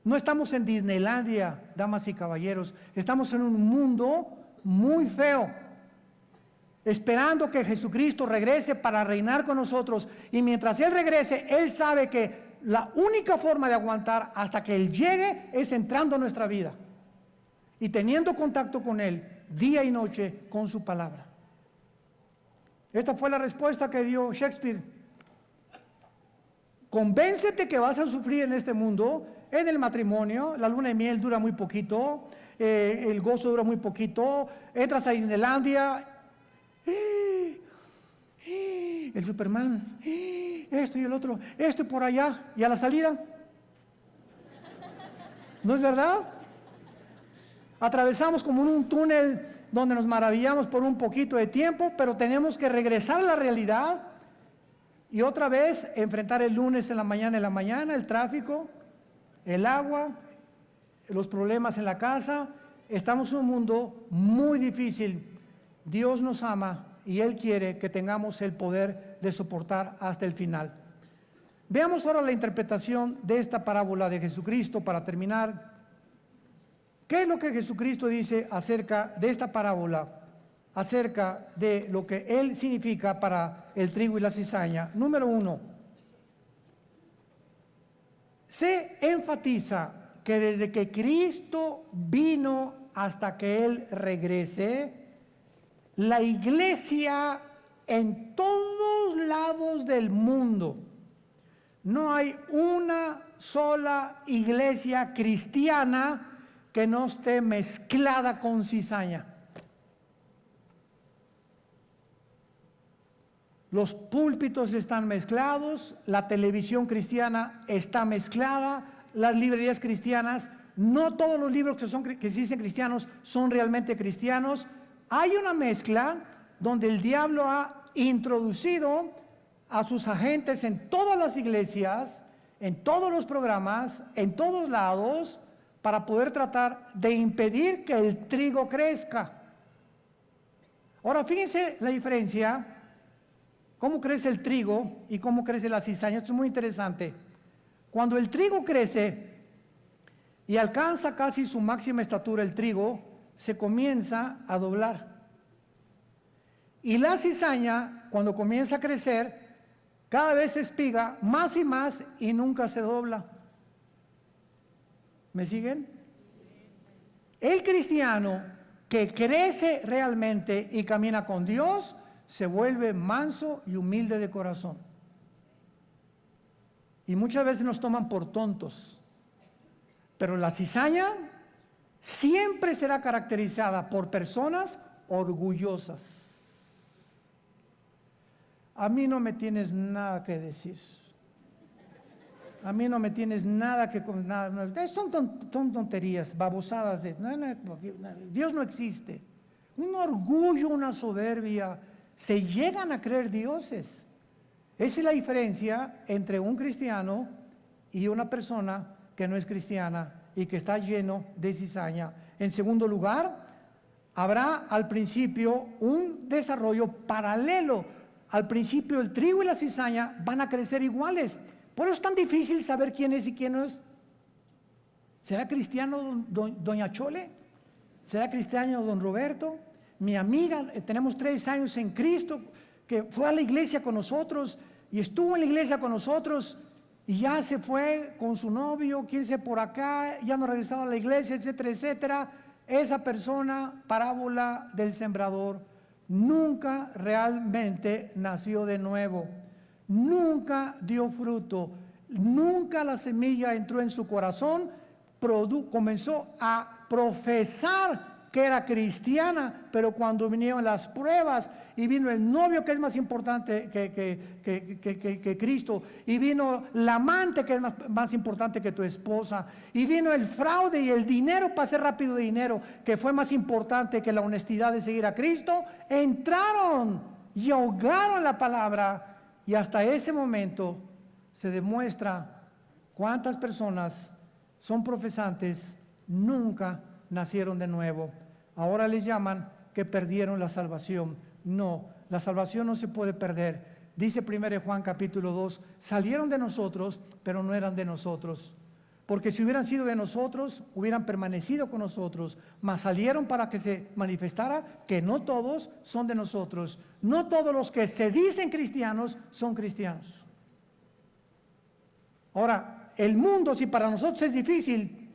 No estamos en Disneylandia, damas y caballeros, estamos en un mundo muy feo, esperando que Jesucristo regrese para reinar con nosotros. Y mientras Él regrese, Él sabe que la única forma de aguantar hasta que Él llegue es entrando a nuestra vida y teniendo contacto con Él día y noche con su palabra. Esta fue la respuesta que dio Shakespeare. Convéncete que vas a sufrir en este mundo, en el matrimonio. La luna de miel dura muy poquito, el gozo dura muy poquito. Entras a Disneylandia, el Superman, esto y el otro, esto y por allá, y a la salida, ¿no es verdad? Atravesamos como en un túnel donde nos maravillamos por un poquito de tiempo, pero tenemos que regresar a la realidad y otra vez enfrentar el lunes en la mañana, el tráfico, el agua, los problemas en la casa. Estamos en un mundo muy difícil. Dios nos ama y Él quiere que tengamos el poder de soportar hasta el final. Veamos ahora la interpretación de esta parábola de Jesucristo para terminar. ¿Qué es lo que Jesucristo dice acerca de esta parábola? Acerca de lo que Él significa para el trigo y la cizaña. Número 1. Se enfatiza que desde que Cristo vino hasta que Él regrese, la iglesia en todos lados del mundo, no hay una sola iglesia cristiana que no esté mezclada con cizaña. Los púlpitos están mezclados, la televisión cristiana está mezclada, las librerías cristianas, no todos los libros que se dicen cristianos son realmente cristianos. Hay una mezcla donde el diablo ha introducido a sus agentes en todas las iglesias, en todos los programas, en todos lados, para poder tratar de impedir que el trigo crezca. Ahora, fíjense la diferencia, cómo crece el trigo y cómo crece la cizaña. Esto es muy interesante. Cuando el trigo crece y alcanza casi su máxima estatura, el trigo se comienza a doblar. Y la cizaña, cuando comienza a crecer, cada vez se espiga más y más y nunca se dobla. ¿Me siguen? El cristiano que crece realmente y camina con Dios se vuelve manso y humilde de corazón. Y muchas veces nos toman por tontos. Pero la cizaña siempre será caracterizada por personas orgullosas. A mí no me tienes nada que decir. A mí no me tienes nada que... Son tonterías, babosadas. Dios no existe. Un orgullo, una soberbia. Se llegan a creer dioses. Esa es la diferencia entre un cristiano y una persona que no es cristiana y que está lleno de cizaña. En segundo lugar, habrá al principio un desarrollo paralelo. Al principio el trigo y la cizaña van a crecer iguales. Por eso es tan difícil saber quién es y quién no es. ¿Será cristiano doña Chole? ¿Será cristiano don Roberto? Mi amiga, tenemos 3 años en Cristo, que fue a la iglesia con nosotros y estuvo en la iglesia con nosotros y ya se fue con su novio, quién sé por acá, ya no regresaba a la iglesia, etcétera, etcétera. Esa persona, parábola del sembrador, nunca realmente nació de nuevo, nunca dio fruto, nunca la semilla entró en su corazón, comenzó a profesar que era cristiana, pero cuando vinieron las pruebas y vino el novio que es más importante que Cristo, y vino la amante que es más importante que tu esposa, y vino el fraude y el dinero para hacer rápido dinero que fue más importante que la honestidad de seguir a Cristo, entraron y ahogaron la palabra, y hasta ese momento se demuestra cuántas personas son profesantes, nunca nacieron de nuevo. Ahora les llaman que perdieron la salvación. No, la salvación no se puede perder. Dice 1 Juan capítulo 2, salieron de nosotros, pero no eran de nosotros. Porque si hubieran sido de nosotros, hubieran permanecido con nosotros, mas salieron para que se manifestara que no todos son de nosotros. No todos los que se dicen cristianos son cristianos. Ahora, el mundo, si para nosotros es difícil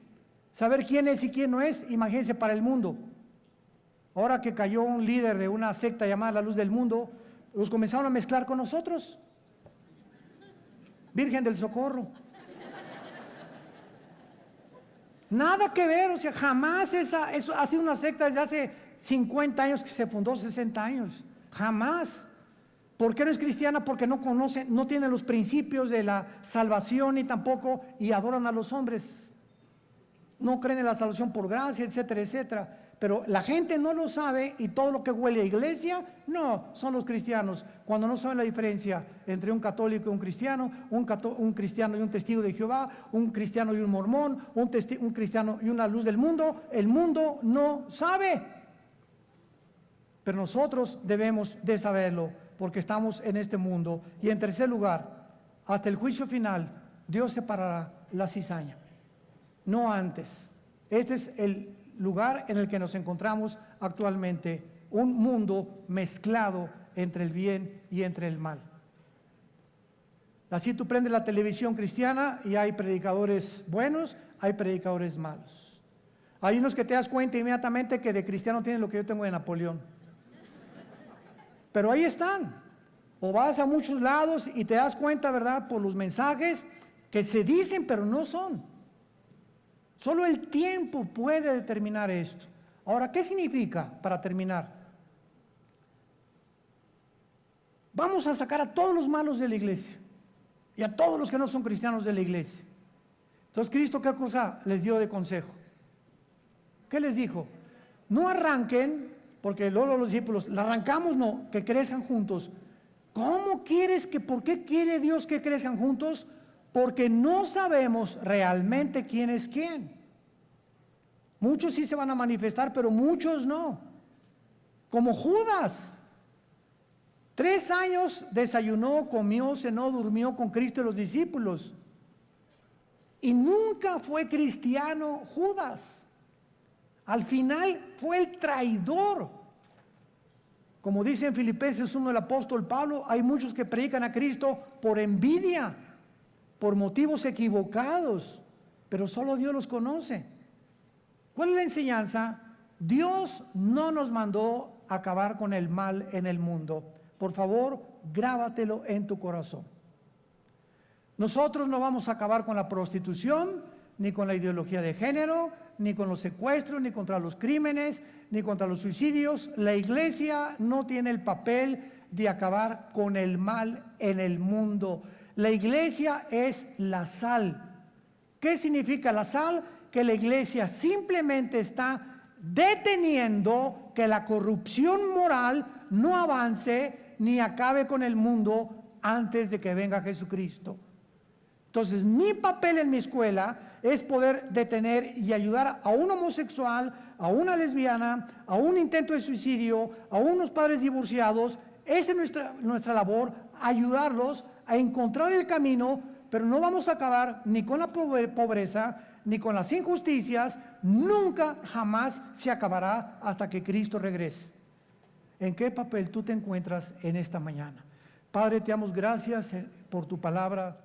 saber quién es y quién no es, imagínense para el mundo. Ahora que cayó un líder de una secta llamada La Luz del Mundo, los comenzaron a mezclar con nosotros. Virgen del Socorro. Nada que ver, o sea, jamás eso ha sido una secta desde hace 50 años que se fundó, 60 años. Jamás. ¿Por qué no es cristiana? Porque no conoce, no tiene los principios de la salvación y tampoco, y adoran a los hombres. No creen en la salvación por gracia, etcétera, etcétera. Pero la gente no lo sabe y todo lo que huele a iglesia, no, son los cristianos. Cuando no saben la diferencia entre un católico y un cristiano, un cristiano y un testigo de Jehová, un cristiano y un mormón, un cristiano y una luz del mundo, el mundo no sabe. Pero nosotros debemos de saberlo porque estamos en este mundo. Y en tercer lugar, hasta el juicio final, Dios separará la cizaña. No antes. Este es el lugar en el que nos encontramos actualmente, un mundo mezclado entre el bien y entre el mal. Así tú prendes la televisión cristiana y hay predicadores buenos, hay predicadores malos. Hay unos que te das cuenta inmediatamente que de cristiano tienen lo que yo tengo de Napoleón. Pero ahí están. O vas a muchos lados y te das cuenta, ¿verdad?, por los mensajes que se dicen pero no son. Solo el tiempo puede determinar esto. Ahora, ¿qué significa para terminar? Vamos a sacar a todos los malos de la iglesia y a todos los que no son cristianos de la iglesia. Entonces, Cristo, ¿qué cosa les dio de consejo? ¿Qué les dijo? No arranquen, porque luego los discípulos, la arrancamos, no, que crezcan juntos. ¿Cómo quieres que, por qué quiere Dios que crezcan juntos? Porque no sabemos realmente quién es quién. Muchos sí se van a manifestar, pero muchos no. Como Judas. 3 años desayunó, comió, cenó, durmió con Cristo y los discípulos. Y nunca fue cristiano Judas. Al final fue el traidor. Como dice en Filipenses 1 el apóstol Pablo, hay muchos que predican a Cristo por envidia, por motivos equivocados, pero solo Dios los conoce. ¿Cuál es la enseñanza? Dios no nos mandó a acabar con el mal en el mundo. Por favor, grábatelo en tu corazón. Nosotros no vamos a acabar con la prostitución, ni con la ideología de género, ni con los secuestros, ni contra los crímenes, ni contra los suicidios. La iglesia no tiene el papel de acabar con el mal en el mundo. La iglesia es la sal. ¿Qué significa la sal? Que la iglesia simplemente está deteniendo que la corrupción moral no avance ni acabe con el mundo antes de que venga Jesucristo. Entonces, mi papel en mi escuela es poder detener y ayudar a un homosexual, a una lesbiana, a un intento de suicidio, a unos padres divorciados. Esa es nuestra labor, ayudarlos a encontrar el camino, pero no vamos a acabar ni con la pobreza, ni con las injusticias. Nunca, jamás se acabará hasta que Cristo regrese. ¿En qué papel tú te encuentras en esta mañana? Padre, te damos gracias por tu palabra.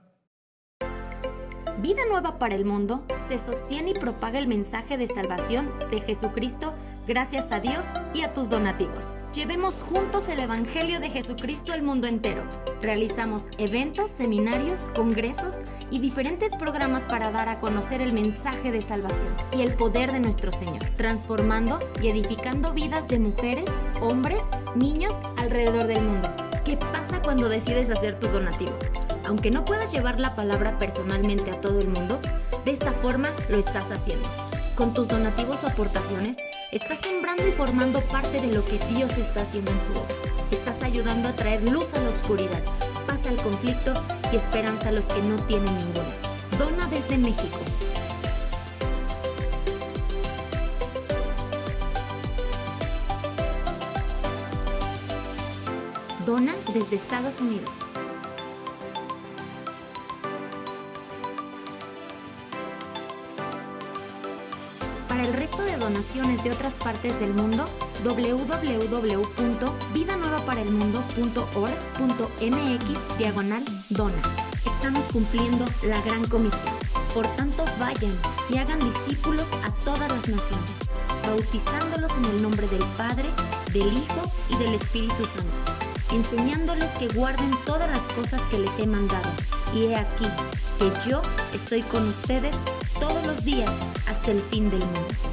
Vida Nueva para el Mundo se sostiene y propaga el mensaje de salvación de Jesucristo gracias a Dios y a tus donativos. Llevemos juntos el Evangelio de Jesucristo al mundo entero. Realizamos eventos, seminarios, congresos y diferentes programas para dar a conocer el mensaje de salvación y el poder de nuestro Señor, transformando y edificando vidas de mujeres, hombres, niños alrededor del mundo. ¿Qué pasa cuando decides hacer tu donativo? Aunque no puedas llevar la palabra personalmente a todo el mundo, de esta forma lo estás haciendo. Con tus donativos o aportaciones, estás sembrando y formando parte de lo que Dios está haciendo en su obra. Estás ayudando a traer luz a la oscuridad, paz al conflicto y esperanza a los que no tienen ninguna. Dona desde México. Dona desde Estados Unidos. Para el resto de donaciones de otras partes del mundo, www.vidanuevaparelmundo.org.mx/dona. Estamos cumpliendo la gran comisión. Por tanto, vayan y hagan discípulos a todas las naciones, bautizándolos en el nombre del Padre, del Hijo y del Espíritu Santo, enseñándoles que guarden todas las cosas que les he mandado. Y he aquí que yo estoy con ustedes todos los días hasta el fin del mundo.